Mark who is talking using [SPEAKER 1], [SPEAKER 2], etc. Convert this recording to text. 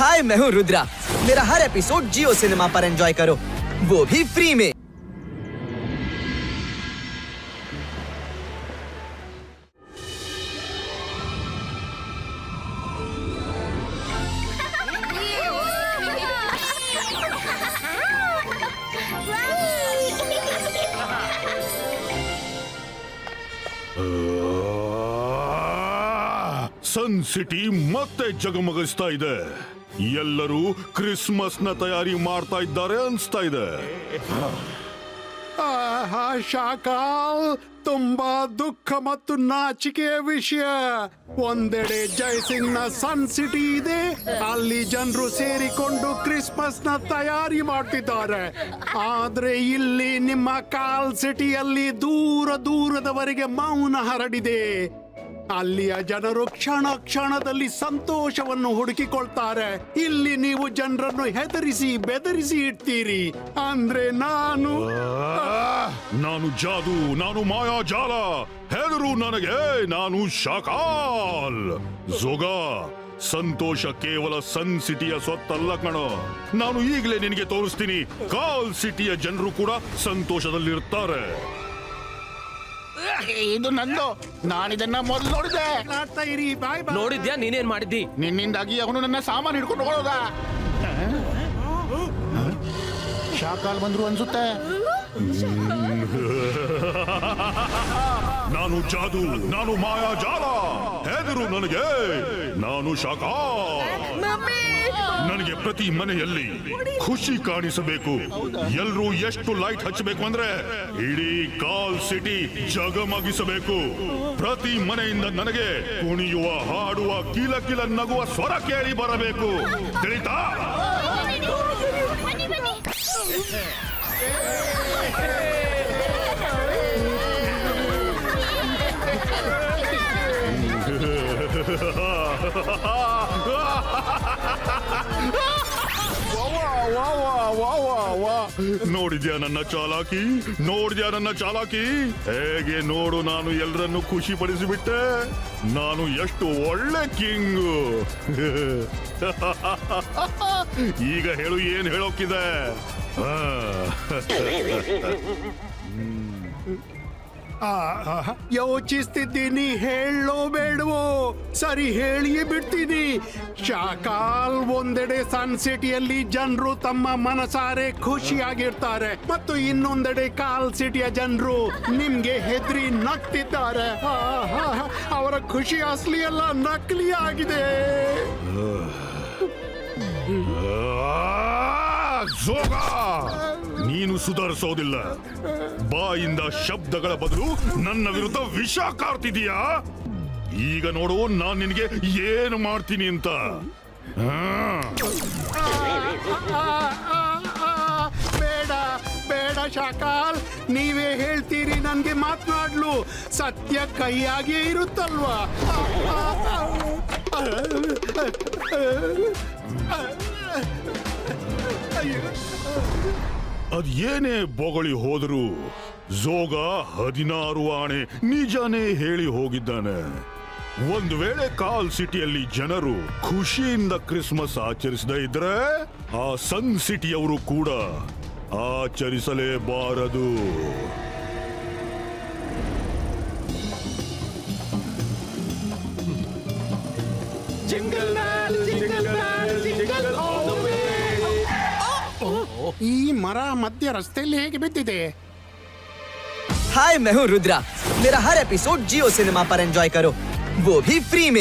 [SPEAKER 1] हाय, मैं हूँ रुद्रा। मेरा हर एपिसोड जियो सिनेमा पर एंजॉय करो, वो भी फ्री में।
[SPEAKER 2] ಸನ್ ಸಿಟಿ ಮತ್ತೆ ಜಗಮಗಿಸ್ತಾ ಇದೆ. ಎಲ್ಲರೂ ಕ್ರಿಸ್ಮಸ್ ನ ತಯಾರಿ ಮಾಡ್ತಾ ಇದ್ದಾರೆ ಅನ್ಸ್ತಾ ಇದೆ.
[SPEAKER 3] ಶಾಕಾಲ್, ತುಂಬಾ ದುಃಖ ಮತ್ತು ನಾಚಿಕೆಯ ವಿಷಯ. ಒಂದೆಡೆ ಜೈಸಿಂಗ್ ನ ಸನ್ ಸಿಟಿ ಇದೆ, ಅಲ್ಲಿ ಜನರು ಸೇರಿಕೊಂಡು ಕ್ರಿಸ್ಮಸ್ ನ ತಯಾರಿ ಮಾಡ್ತಿದ್ದಾರೆ. ಆದ್ರೆ ಇಲ್ಲಿ ನಿಮ್ಮ ಕಾಲ್ ಸಿಟಿಯಲ್ಲಿ ದೂರ ದೂರದವರೆಗೆ ಮೌನ ಹರಡಿದೆ. ಅಲ್ಲಿಯ ಜನರು ಕ್ಷಣ ಕ್ಷಣದಲ್ಲಿ ಸಂತೋಷವನ್ನು ಹುಡುಕಿಕೊಳ್ತಾರೆ. ಇಲ್ಲಿ ನೀವು ಜನರನ್ನು ಹೆದರಿಸಿ ಬೆದರಿಸಿ ಇಡ್ತೀರಿ. ಅಂದ್ರೆ ನಾನು
[SPEAKER 2] ಜಾದು, ನಾನು ಮಾಯಾಜಾಲ. ಹೆದರು ನನಗೆ, ನಾನು ಶಾಕಾಲ್. ಜೋಗ, ಸಂತೋಷ ಕೇವಲ ಸನ್ ಸಿಟಿಯ ಸ್ವತ್ತಲ್ಲ ಕಣೋ. ನಾನು ಈಗಲೇ ನಿನಗೆ ತೋರಿಸ್ತೀನಿ. ಕಾಲ್ ಸಿಟಿಯ ಜನರು ಕೂಡ ಸಂತೋಷದಲ್ಲಿರ್ತಾರೆ.
[SPEAKER 4] ಇದು ನಂದು. ನಾನಿದನ್ನ ಮೊದಲು ನೋಡಿದ್ದೆ.
[SPEAKER 3] ಮಾಡ್ತಾ ಇರಿ. ಬಾಯ್ ಬಾಯ್.
[SPEAKER 5] ನೋಡಿದ್ಯಾ? ನೀನೇನ್ ಮಾಡಿದ್ದಿ?
[SPEAKER 4] ನಿನ್ನಿಂದಾಗಿ ಅವನು ನನ್ನ ಸಾಮಾನು ಹಿಡ್ಕೊಂಡು ಹೋಗೋದ. ಶಾಕಾಲ್ ಬಂದ್ರು ಅನ್ಸುತ್ತೆ.
[SPEAKER 2] ನಾನು ಜಾದು, ನಾನು ಮಾಯಾಜಾಲ. ಹೆದರು ನನಗೆ, ನಾನು ಶಾಕಾಲ್. ನನಗೆ ಪ್ರತಿ ಮನೆಯಲ್ಲಿ ಖುಷಿ ಕಾಣಿಸಬೇಕು. ಎಲ್ರೂ ಎಷ್ಟು ಲೈಟ್ ಹಚ್ಚಬೇಕು ಅಂದ್ರೆ ಇಡೀ ಕಾಲ್ ಸಿಟಿ ಜಗಮಗಿಸಬೇಕು. ಪ್ರತಿ ಮನೆಯಿಂದ ನನಗೆ ಕುಣಿಯುವ, ಹಾಡುವ, ಕಿಲ ಕಿಲ ನಗುವ ಸ್ವರ ಕೇಳಿ ಬರಬೇಕು. ತಿಳಿತಾ? ನೋಡಿದ್ಯಾ ನನ್ನ ಚಾಲಾಕಿ? ನೋಡಿದ್ಯಾ ನನ್ನ ಚಾಲಾಕಿ? ಹೇಗೆ ನೋಡು, ನಾನು ಎಲ್ಲರನ್ನು ಖುಷಿ ಪಡಿಸಿಬಿಟ್ಟೆ. ನಾನು ಎಷ್ಟು ಒಳ್ಳೆ ಕಿಂಗು. ಈಗ ಹೇಳು, ಏನ್ ಹೇಳೋಕಿದೆ?
[SPEAKER 3] ಯೋಚಿಸ್ತಿದ್ದೀನಿ, ಹೇಳೋ ಬೇಡವೋ? ಸರಿ, ಹೇಳಿಯೇ ಬಿಡ್ತೀನಿ. ಶಾಕಾಲ್, ಒಂದೆಡೆ ಸನ್ ಸಿಟಿಯಲ್ಲಿ ಜನರು ತಮ್ಮ ಮನಸಾರೆ ಖುಷಿಯಾಗಿರ್ತಾರೆ, ಮತ್ತು ಇನ್ನೊಂದೆಡೆ ಕಾಲ್ ಸಿಟಿಯ ಜನರು ನಿಮ್ಗೆ ಹೆದರಿ ನಗ್ತಿದ್ದಾರೆ. ಅವರ ಖುಷಿ ಅಸಲಿ ಅಲ್ಲ, ನಕಲಿ ಆಗಿದೆ.
[SPEAKER 2] ಜೋಗ, ನೀನು ಸುಧಾರಿಸೋದಿಲ್ಲ. ಬಾಯಿಂದ ಶಬ್ದಗಳ ಬದಲು ನನ್ನ ವಿರುದ್ಧ ವಿಷ ಕಾರ್ತಿದೀಯಾ. ಈಗ ನೋಡು ನಾನು ನಿನಗೆ ಏನು ಮಾಡ್ತೀನಿ ಅಂತ.
[SPEAKER 3] ಬೇಡ ಬೇಡ ಶಾಕಾಲ್, ನೀವೇ ಹೇಳ್ತೀರಿ ನನ್ಗೆ ಮಾತನಾಡ್ಲು. ಸತ್ಯ ಕೈಯಾಗೆ ಇರುತ್ತಲ್ವಾ?
[SPEAKER 2] ಅದೇನೇ ಬೊಗಳಿ ಹೋದ್ರು ಜೋಗ 16 ಆಣೆ ನಿಜಾನೇ ಹೇಳಿ ಹೋಗಿದ್ದಾನೆ. ಒಂದು ವೇಳೆ ಕಾಲ್ ಸಿಟಿಯಲ್ಲಿ ಜನರು ಖುಷಿಯಿಂದ ಕ್ರಿಸ್ಮಸ್ ಆಚರಿಸದೇ ಇದ್ರೆ ಆ ಸನ್ ಸಿಟಿಯವರು ಕೂಡ ಆಚರಿಸಲೇಬಾರದು.
[SPEAKER 3] ಈ ಮರ ಮಧ್ಯ ರಸ್ತೆಯಲ್ಲಿ ಹೇಗೆ ಬಿದ್ದಿದೆ?
[SPEAKER 1] हाय, मैं हूँ रुद्रा। मेरा हर एपिसोड जियो सिनेमा पर एंजॉय करो, वो भी फ्री में।